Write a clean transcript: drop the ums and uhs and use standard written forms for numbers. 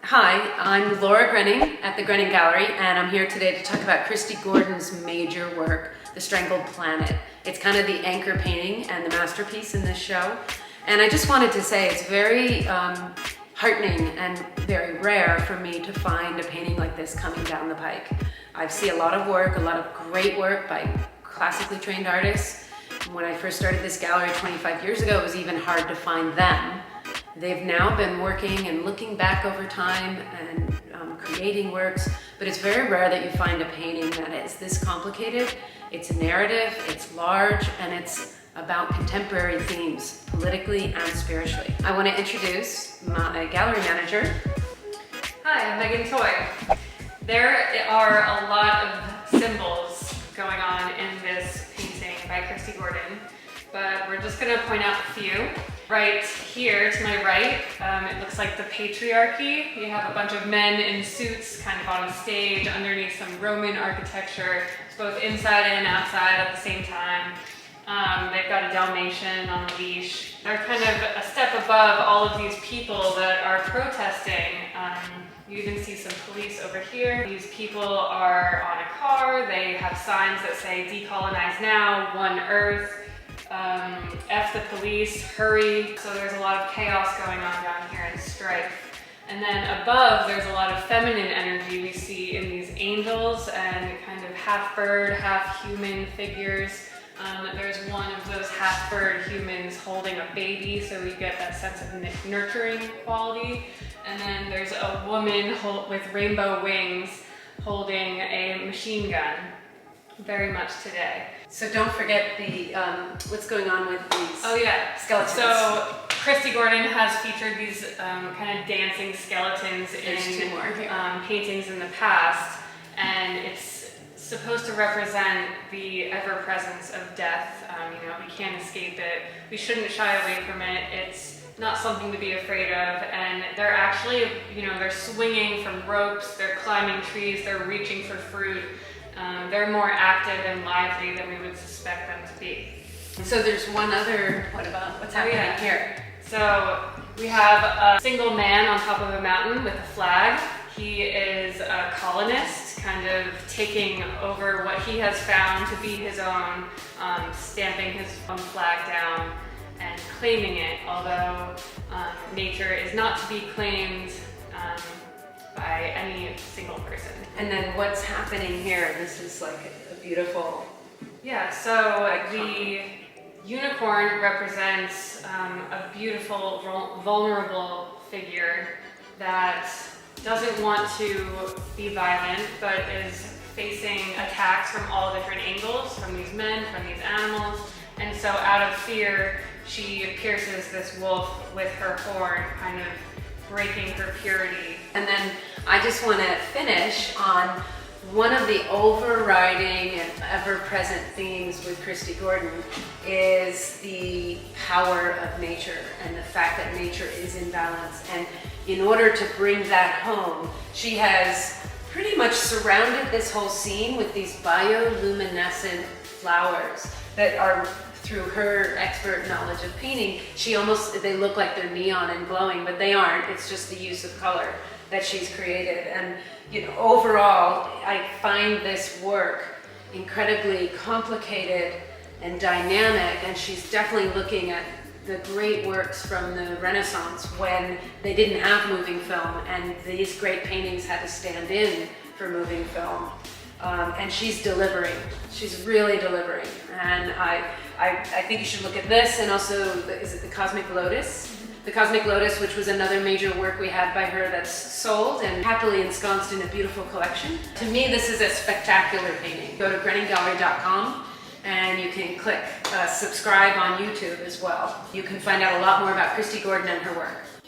Hi, I'm Laura Grenning at the Grenning Gallery, and I'm here today to talk about Kristy Gordon's major work, The Strangled Planet. It's kind of the anchor painting and the masterpiece in this show. And I just wanted to say it's very heartening and very rare for me to find a painting like this coming down the pike. I see a lot of work, a lot of great work by classically trained artists. When I first started this gallery 25 years ago, it was even hard to find them. They've now been working and looking back over time and creating works, but it's very rare that you find a painting that is this complicated. It's a narrative, it's large, and it's about contemporary themes, politically and spiritually. I want to introduce my gallery manager. Hi, I'm Megan Toy. There are a lot of symbols going on in this painting by Kristy Gordon, but we're just going to point out a few. Right here to my right, it looks like the patriarchy. You have a bunch of men in suits kind of on a stage underneath some Roman architecture. It's both inside and outside at the same time. They've got a Dalmatian on a leash. They're kind of a step above all of these people that are protesting. You even see some police over here. These people are on a car. They have signs that say decolonize now, one earth. F the police, hurry. So there's a lot of chaos going on down here and strife. And then above, there's a lot of feminine energy we see in these angels and kind of half bird, half human figures. There's one of those half bird humans holding a baby, so we get that sense of nurturing quality. And then there's a woman with rainbow wings holding a machine gun. Very much today. So don't forget the what's going on with these skeletons. So Kristy Gordon has featured these kind of dancing skeletons in paintings in the past, and it's supposed to represent the ever-presence of death. We can't escape it. We shouldn't shy away from it. It's not something to be afraid of, and they're actually, they're swinging from ropes, they're climbing trees, they're reaching for fruit. They're more active and lively than we would suspect them to be. So there's one other, what's happening here? So we have a single man on top of a mountain with a flag. He is a colonist, kind of taking over what he has found to be his own, stamping his own flag down and claiming it, although nature is not to be claimed by any single person. And then what's happening here? This is like a beautiful... Yeah, so the unicorn represents a beautiful, vulnerable figure that doesn't want to be violent, but is facing attacks from all different angles, from these men, from these animals. And so out of fear, she pierces this wolf with her horn, kind of breaking her purity. And then I just want to finish on one of the overriding and ever-present themes with Kristy Gordon is the power of nature and the fact that nature is in balance. And in order to bring that home, she has pretty much surrounded this whole scene with these bioluminescent flowers that are, through her expert knowledge of painting, they look like they're neon and glowing, but they aren't. It's just the use of color that she's created. And overall, I find this work incredibly complicated and dynamic, and she's definitely looking at the great works from the Renaissance when they didn't have moving film, and these great paintings had to stand in for moving film. And she's delivering. She's really delivering. And I think you should look at this, and also, is it the Cosmic Lotus? The Cosmic Lotus, which was another major work we had by her that's sold and happily ensconced in a beautiful collection. To me, this is a spectacular painting. Go to grenninggallery.com and you can click subscribe on YouTube as well. You can find out a lot more about Kristy Gordon and her work.